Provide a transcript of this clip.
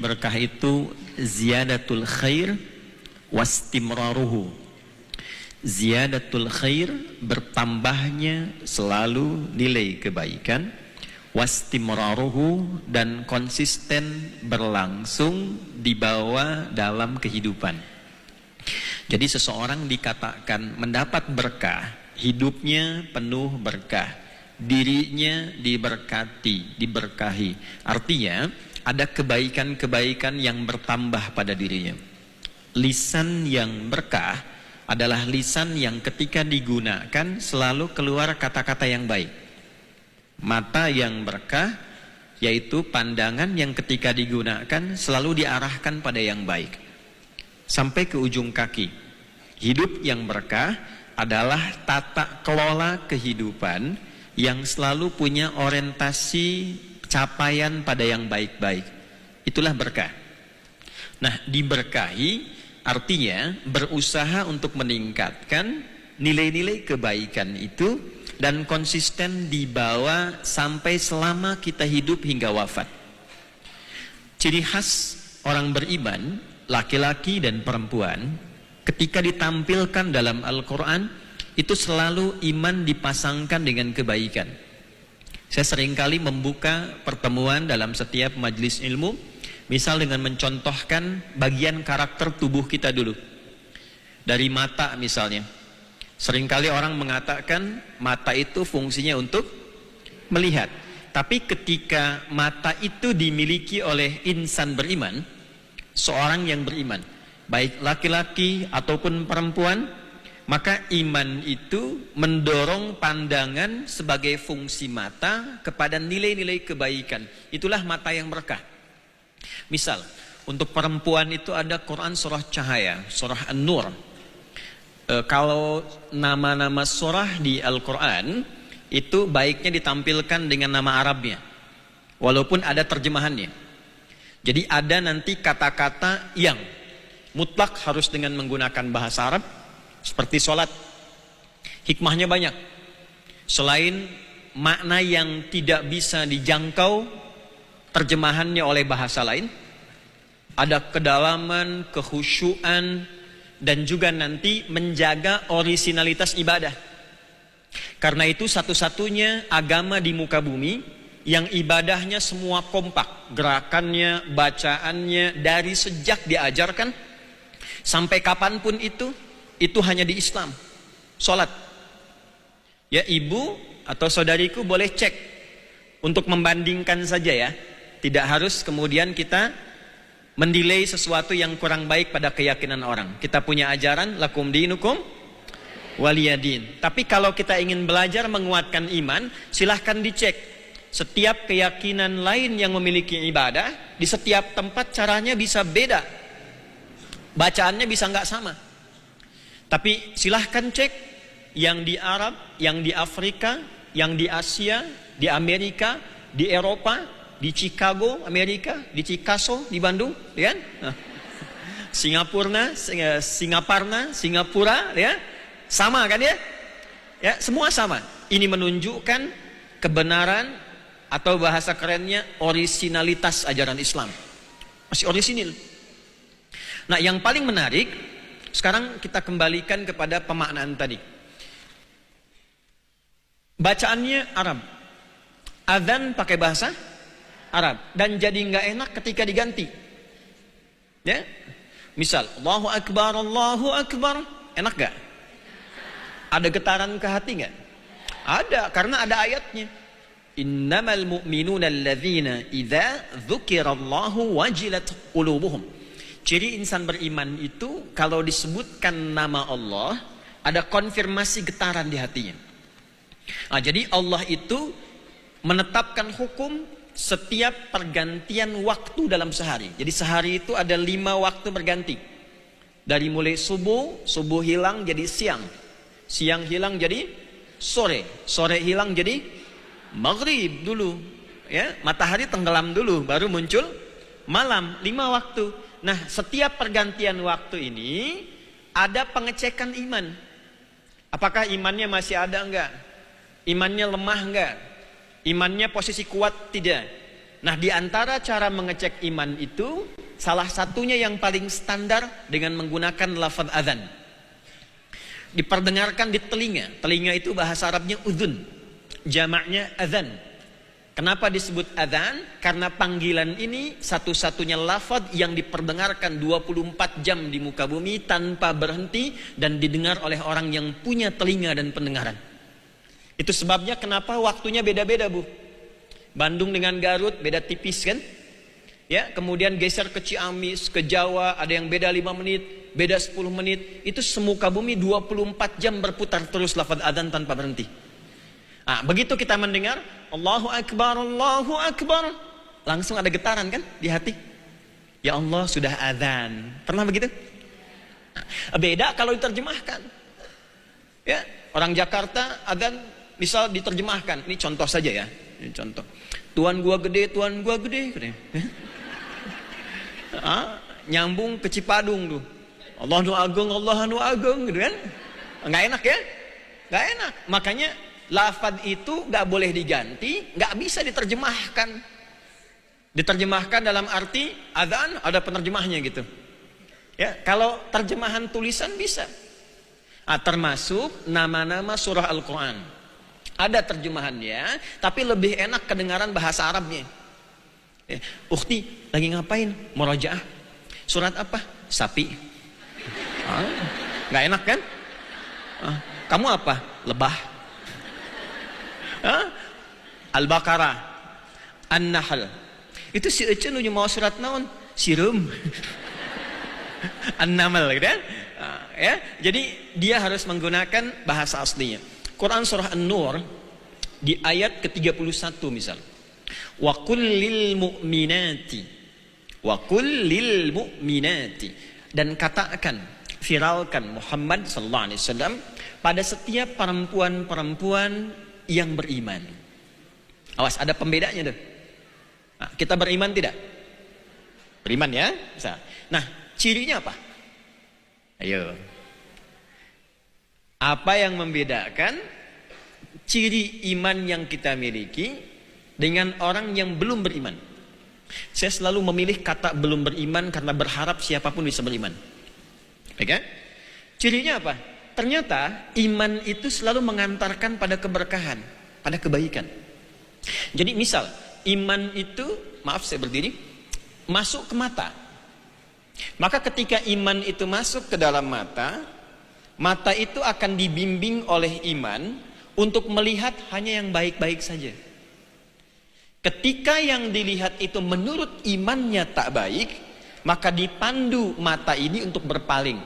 Berkah itu ziyadatul khair wastimraruhu. Ziyadatul khair, bertambahnya selalu nilai kebaikan, wastimraruhu, dan konsisten berlangsung dibawa dalam kehidupan. Jadi seseorang dikatakan mendapat berkah, hidupnya penuh berkah, dirinya diberkati, diberkahi. Artinya ada kebaikan-kebaikan yang bertambah pada dirinya. Lisan yang berkah adalah lisan yang ketika digunakan selalu keluar kata-kata yang baik. Mata yang berkah yaitu pandangan yang ketika digunakan selalu diarahkan pada yang baik sampai ke ujung kaki. Hidup yang berkah adalah tata kelola kehidupan yang selalu punya orientasi capaian pada yang baik-baik. Itulah berkah. Nah, diberkahi artinya berusaha untuk meningkatkan nilai-nilai kebaikan itu dan konsisten dibawa sampai selama kita hidup hingga wafat. Ciri khas orang beriman, laki-laki dan perempuan, ketika ditampilkan dalam Al-Quran, itu selalu iman dipasangkan dengan kebaikan. Saya seringkali membuka pertemuan dalam setiap majelis ilmu, misal dengan mencontohkan bagian karakter tubuh kita dulu. Dari mata misalnya. Seringkali orang mengatakan mata itu fungsinya untuk melihat. Tapi ketika mata itu dimiliki oleh insan beriman, seorang yang beriman, baik laki-laki ataupun perempuan, maka iman itu mendorong pandangan sebagai fungsi mata kepada nilai-nilai kebaikan. Itulah mata yang berkah. Misal, untuk perempuan itu ada Quran surah Cahaya, surah An-Nur. Kalau nama-nama surah di Al-Quran, itu baiknya ditampilkan dengan nama Arabnya, walaupun ada terjemahannya. Jadi ada nanti kata-kata yang mutlak harus dengan menggunakan bahasa Arab, seperti sholat. Hikmahnya banyak. Selain makna yang tidak bisa dijangkau terjemahannya oleh bahasa lain, ada kedalaman, kekhusyuan, dan juga nanti menjaga orisinalitas ibadah. Karena itu satu-satunya agama di muka bumi yang ibadahnya semua kompak, gerakannya, bacaannya, dari sejak diajarkan sampai kapanpun itu hanya di Islam. Sholat. Ya, ibu atau saudariku boleh cek untuk membandingkan saja ya. Tidak harus kemudian kita menilai sesuatu yang kurang baik pada keyakinan orang. Kita punya ajaran lakum dinukum waliyadin. Tapi kalau kita ingin belajar menguatkan iman, silahkan dicek. Setiap keyakinan lain yang memiliki ibadah, di setiap tempat caranya bisa beda. Bacaannya bisa nggak sama. Tapi silahkan cek yang di Arab, yang di Afrika, yang di Asia, di Amerika, di Eropa, di Chicago, Amerika, di Chicago, di Bandung, ya kan? Singapura, ya, sama kan ya? Ya, semua sama. Ini menunjukkan kebenaran atau bahasa kerennya orisinalitas ajaran Islam. Masih orisinil. Nah, yang paling menarik, sekarang kita kembalikan kepada pemaknaan tadi. Bacaannya Arab. Adzan pakai bahasa Arab. Dan jadi nggak enak ketika diganti. Ya, misal Allahu Akbar, enak gak? Ada getaran ke hati gak? Ada, karena ada ayatnya. Innamal mu'minuna alladzina idza dzukirallahu wajilat qulubuhum. Ciri insan beriman itu kalau disebutkan nama Allah, ada konfirmasi getaran di hatinya. Nah, jadi Allah itu menetapkan hukum setiap pergantian waktu dalam sehari. Jadi sehari itu ada 5 waktu berganti. Dari mulai subuh hilang jadi siang, siang hilang jadi sore hilang jadi maghrib dulu, ya, matahari tenggelam dulu, baru muncul malam. 5 waktu. Nah, setiap pergantian waktu ini ada pengecekan iman. Apakah imannya masih ada enggak? Imannya lemah enggak? Imannya posisi kuat tidak? Nah, di antara cara mengecek iman itu, salah satunya yang paling standar dengan menggunakan lafaz adzan. Diperdengarkan di telinga. Telinga itu bahasa Arabnya udhun. Jamaknya adzan. Kenapa disebut adzan? Karena panggilan ini satu-satunya lafaz yang diperdengarkan 24 jam di muka bumi tanpa berhenti dan didengar oleh orang yang punya telinga dan pendengaran. Itu sebabnya kenapa waktunya beda-beda, Bu. Bandung dengan Garut beda tipis kan? Ya, kemudian geser ke Ciamis, ke Jawa, ada yang beda 5 menit, beda 10 menit. Itu semuka bumi 24 jam berputar terus lafaz adzan tanpa berhenti. Nah, begitu kita mendengar Allahu Akbar, Allahu Akbar, langsung ada getaran kan di hati. Ya Allah, sudah adzan. Pernah begitu? Nah, beda kalau diterjemahkan. Ya, orang Jakarta adzan misal diterjemahkan. Ini contoh saja ya. Ini contoh. Tuan gua gede, Tuan gua gede. Nyambung ke Cipadung tuh. Allah nu agung, Allah nu agung gitu kan. Nggak enak ya? Nggak enak. Makanya lafaz itu nggak boleh diganti, nggak bisa diterjemahkan. Diterjemahkan dalam arti adzan ada penerjemahnya gitu. Ya, kalau terjemahan tulisan bisa. Termasuk nama-nama surah Al-Quran. Ada terjemahannya, tapi lebih enak kedengaran bahasa Arabnya. Ukhti, lagi ngapain? Murojaah. Surat apa? Sapi. Nggak enak kan? Kamu apa? Lebah. Al-Baqarah, An-Nahl. Itu si Ece nu mau surat naon? Sirum. An-Naml gitu kan? Ya, jadi dia harus menggunakan bahasa aslinya. Quran surah An-Nur di ayat ke-31 misal. Wa qul lil mu'minati. Wa qul lil mu'minati. Dan katakan, viralkan Muhammad sallallahu alaihi wasallam pada setiap perempuan-perempuan yang beriman. Awas, ada pembedanya tuh. Nah, kita beriman tidak? Beriman ya? Nah, cirinya apa? Ayo. Apa yang membedakan ciri iman yang kita miliki dengan orang yang belum beriman? Saya selalu memilih kata belum beriman karena berharap siapapun bisa beriman. Oke? Cirinya apa? Ternyata iman itu selalu mengantarkan pada keberkahan, pada kebaikan. Jadi misal, iman itu, maaf saya berdiri, masuk ke mata. Maka ketika iman itu masuk ke dalam mata, mata itu akan dibimbing oleh iman untuk melihat hanya yang baik-baik saja. Ketika yang dilihat itu menurut imannya tak baik, maka dipandu mata ini untuk berpaling.